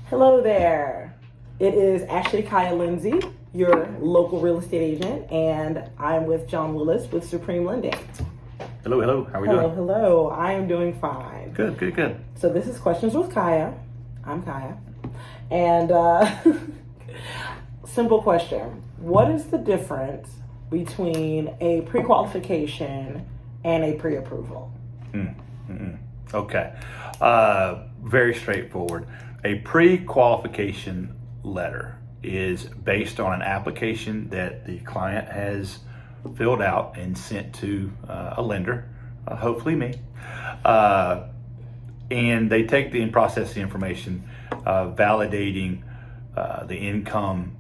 Hello there. It is Ashlee Kaya Lindsay, your local real estate agent, and I'm with John Willis with Supreme Lending. Hello, hello. How are we doing? Hello. I am doing fine. Good. So this is Questions with Kaya. I'm Kaya. And simple question. What is the difference between a pre-qualification and a pre-approval? Okay. Very straightforward. A pre-qualification letter is based on an application that the client has filled out and sent to a lender, hopefully me, and they take and process the information, validating the income.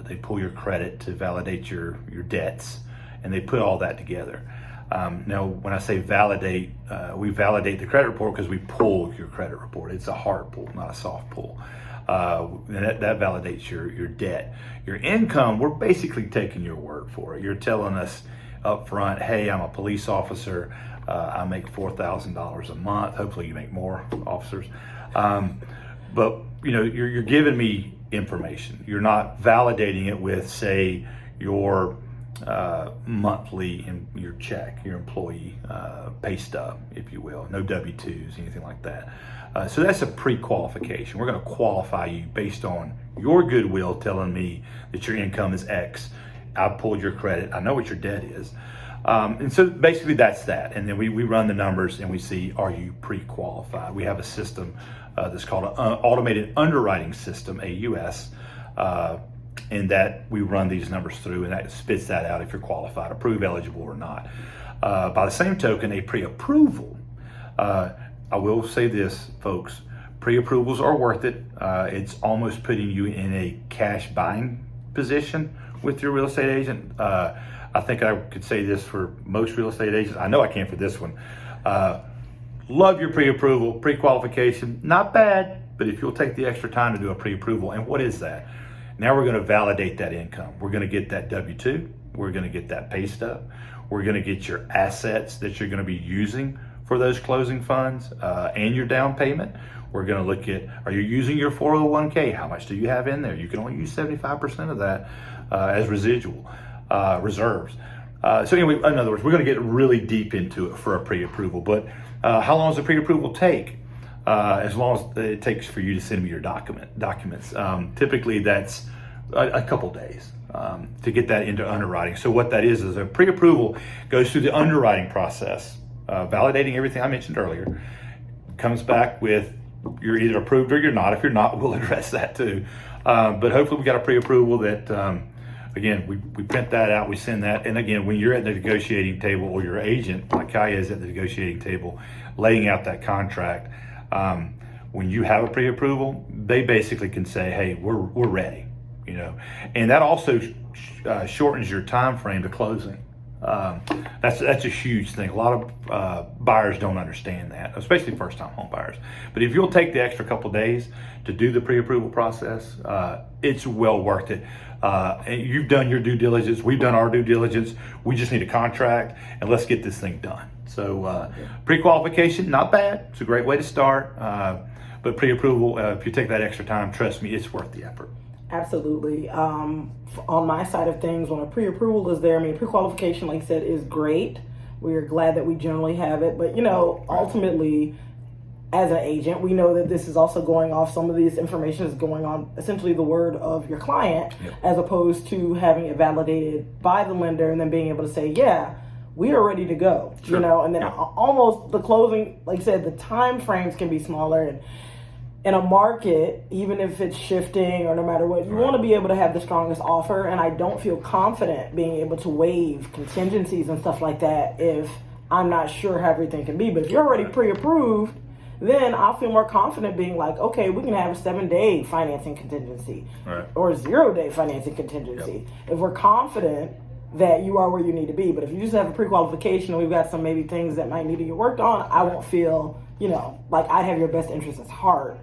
They pull your credit to validate your debts, and they put all that together. Now, when I say validate, we validate the credit report because we pull your credit report. It's a hard pull, not a soft pull. That validates your debt. Your income, we're basically taking your word for it. You're telling us up front, hey, I'm a police officer. I make $4,000 a month. Hopefully you make more, officers. But you're giving me information. You're not validating it with, say, your monthly in your check, your employee pay stub, if you will, no W-2s, anything like that. So that's a pre-qualification. We're going to qualify you based on your goodwill telling me that your income is X. I pulled your credit. I know what your debt is. And so basically that's that. And then we run the numbers and we see, are you pre-qualified? We have a system that's called an automated underwriting system, AUS, and that we run these numbers through and that spits that out if you're qualified, approved, eligible or not. By the same token, a pre-approval, I will say this, folks, pre-approvals are worth it. It's almost putting you in a cash buying position with your real estate agent. I think I could say this for most real estate agents. I know I can for this one. Love your pre-approval, pre-qualification, not bad, but if you'll take the extra time to do a pre-approval, and what is that? Now we're going to validate that income. We're going to get that W-2. We're going to get that pay stub. We're going to get your assets that you're going to be using for those closing funds and your down payment. We're going to look at, are you using your 401k? How much do you have in there? You can only use 75% of that as residual reserves. So anyway, in other words, we're going to get really deep into it for a pre-approval. But how long does a pre-approval take? As long as it takes for you to send me your documents. Typically that's a couple days to get that into underwriting. So what that is a pre-approval goes through the underwriting process, validating everything I mentioned earlier, comes back with you're either approved or you're not. If you're not, we'll address that too. But hopefully we got a pre-approval that, again, we print that out, we send that. And again, when you're at the negotiating table or your agent, like Kaya is at the negotiating table, laying out that contract, when you have a pre-approval, they basically can say, hey, we're ready, and that also shortens your time frame to closing. That's a huge thing. A lot of buyers don't understand that, especially first-time home buyers. But if you'll take the extra couple days to do the pre-approval process, it's well worth it. And you've done your due diligence. We've done our due diligence. We just need a contract, and let's get this thing done. So pre-qualification, not bad. It's a great way to start. But pre-approval, if you take that extra time, trust me, it's worth the effort. Absolutely. On my side of things, when a pre-approval is there, pre-qualification, like I said, is great. We are glad that we generally have it. But, ultimately, as an agent, we know that this is also going off, some of this information is going on essentially the word of your client, as opposed to having it validated by the lender and then being able to say, yeah, we are ready to go, and then almost the closing, like I said, the time frames can be smaller. And in a market, even if it's shifting or no matter what, you want to be able to have the strongest offer. And I don't feel confident being able to waive contingencies and stuff like that if I'm not sure how everything can be. But if you're already pre-approved, then I'll feel more confident being like, okay, we can have a 7-day financing contingency or a 0-day financing contingency. If we're confident that you are where you need to be. But if you just have a pre-qualification and we've got some maybe things that might need to get worked on, I won't feel, like I have your best interest at heart,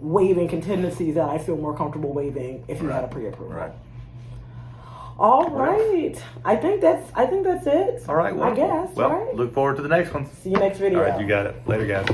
waiving contingencies that I feel more comfortable waiving if you had a pre-approval. Right. All right. I think that's it. All right. I guess. Well, right? Look forward to the next one. See you next video. All right. You got it. Later, guys.